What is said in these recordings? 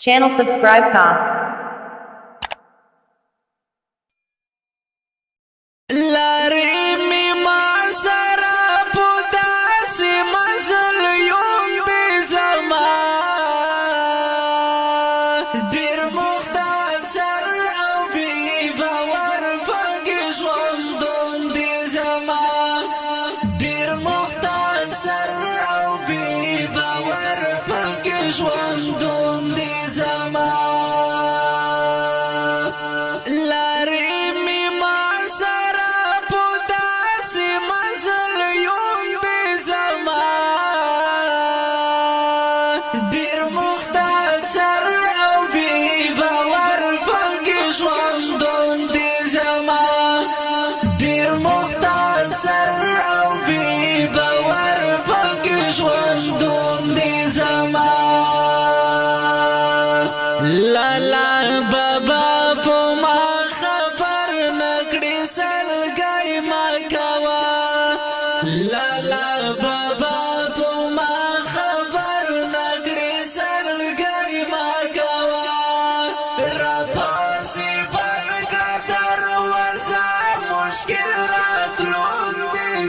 Channel subscribe ka. لاری می ما سرا پودا سی مزل یون دی زمان دیر مختصر او بی باور پاکی شوندون دی زمان دیر مختصر او بی باور پاکی شوندون دی زمان لاری می ما دیر مختصر او بی باور پاکی شوندون دی زمان دیر مختصر او بی باور پاکی شوندون دی زمان لالا بابا پو ما خبر نکڑی سلگئی ما کوا لالا بابا پو ما خبر نکڑی سلگئی ما کوا را پاسی پر کا دروازہ مشکل راتلون دی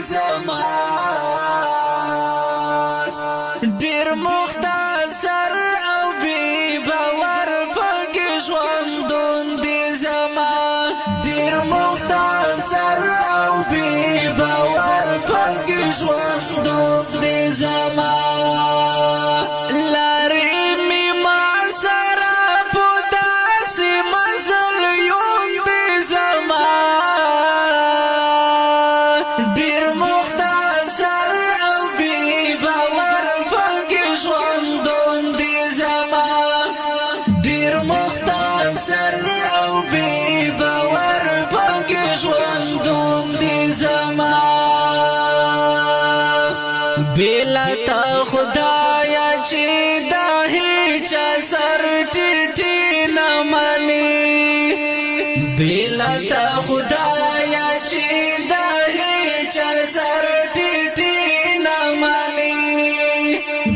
زمان دیر مختصر او بی باور پاکی شوندون دی زمان دیر مختصر او بی باور پاکی شوندون دی زمان لاری می ما سرا پودا سی مزل یون دی زمان دیر مختصر او بی باور پاکی شوندون دی زمان دیر مختصر او بی باور پاکی شوندون دی زمان بیلا تا خدایا چی دا هیچا سر ٹیٹی نمانی بیلا تا خدایا چی دا هیچا سر ٹیٹی نمانی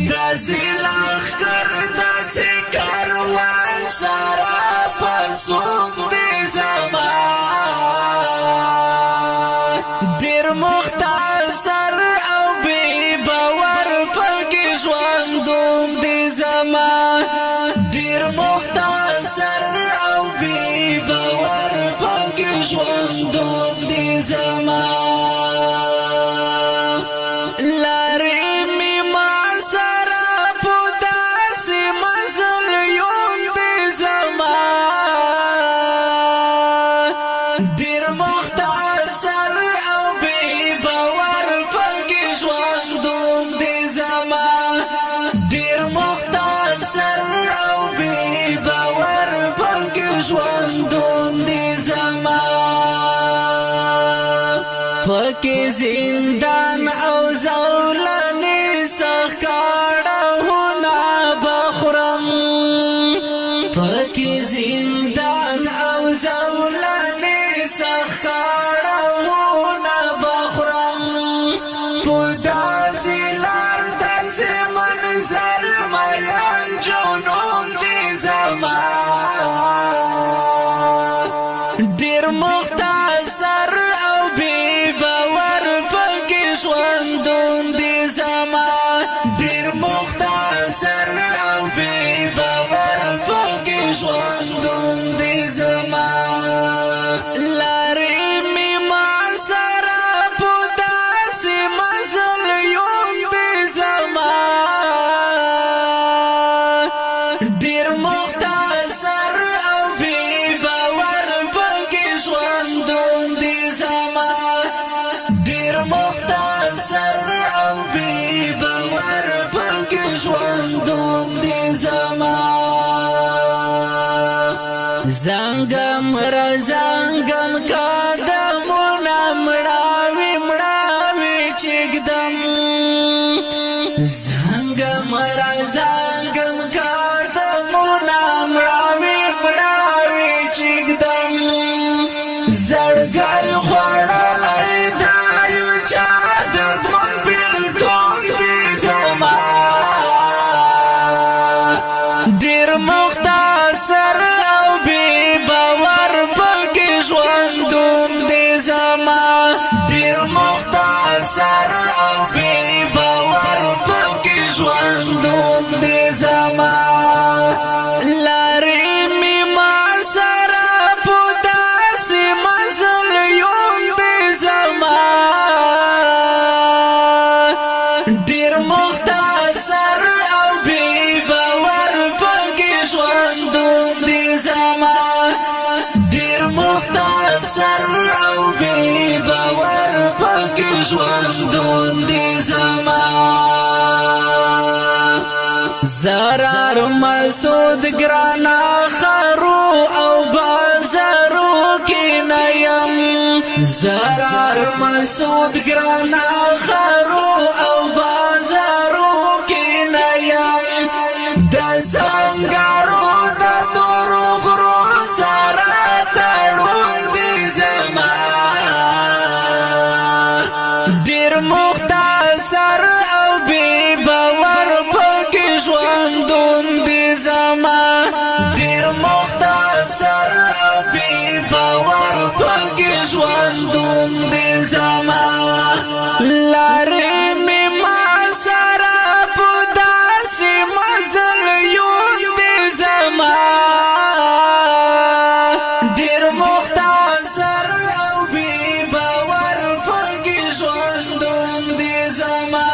داسی لاخ کر داسی کروان سارا پسوم دی زمان دیر مختصر او بی باور پاکی شوندون دی زمان دیر مختصر او بی باور پاکی شوندون دی زمان لاری می ما سرا پودا سی مزل یون دی زمان دیر مختصر او بی باور پاکی شوندون دی زمان دیر مختصر او بی باور پاکی شوندون دی زمان پاکی زندان او زولانی سخکاڑا ہونا بخورم پاکی زندان او زولانی سخکاڑا ہونا بخورم پودا زلار داسی منظر میان جنون دی زمان دیر مختصر او بی باور پاکی شوندون دی زمان دیر مختصر او بی باور پاکی شوندون دی زمان لاری می ما سرا پودا سی مزل یون دی زمان دیر مختصر او بی باور پاکی شوندون دی زمان دیر مختصر او بی باور پاکی شوندون دی زمان زنگم را زنگم قدمونا مڑاوی مڑاوی چگدم زنگم را زنگم قدمونا مڑاوی مڑاوی چگدم زرگر خوڑالائی دایو چادت من بیلتون دی زمان دیر مختصر او بی باور پکې ژوندون دی زما ډیر مختصر او بی باور پکې ژوندون دی زما لارې می ما سره په داسې مزل یون دی زما ډیر مختصر او بی باور پکې ژوندون دی زما ډیر مختصر او بی باور پکې ژوندون دی زما زرار مسعود گرانا خرو او بازارو کې نیم زرار مسعود گرانا خرو او بازارو کې نیم د زنګارو د تورو غرو سره تړون دی زما ډیر مختصر او بی باور پکې ژوندون دی زما ډیر مختصر او بی باور پکې ژوندون دی زما لارې می ما سره په داسې مزل یون دی زما ډیر مختصر او بی باور پکې ژوندون دی زما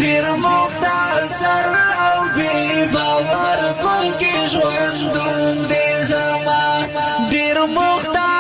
ډیر مختصر او بی باور پکې ژوندون دی زما ډیر مختصر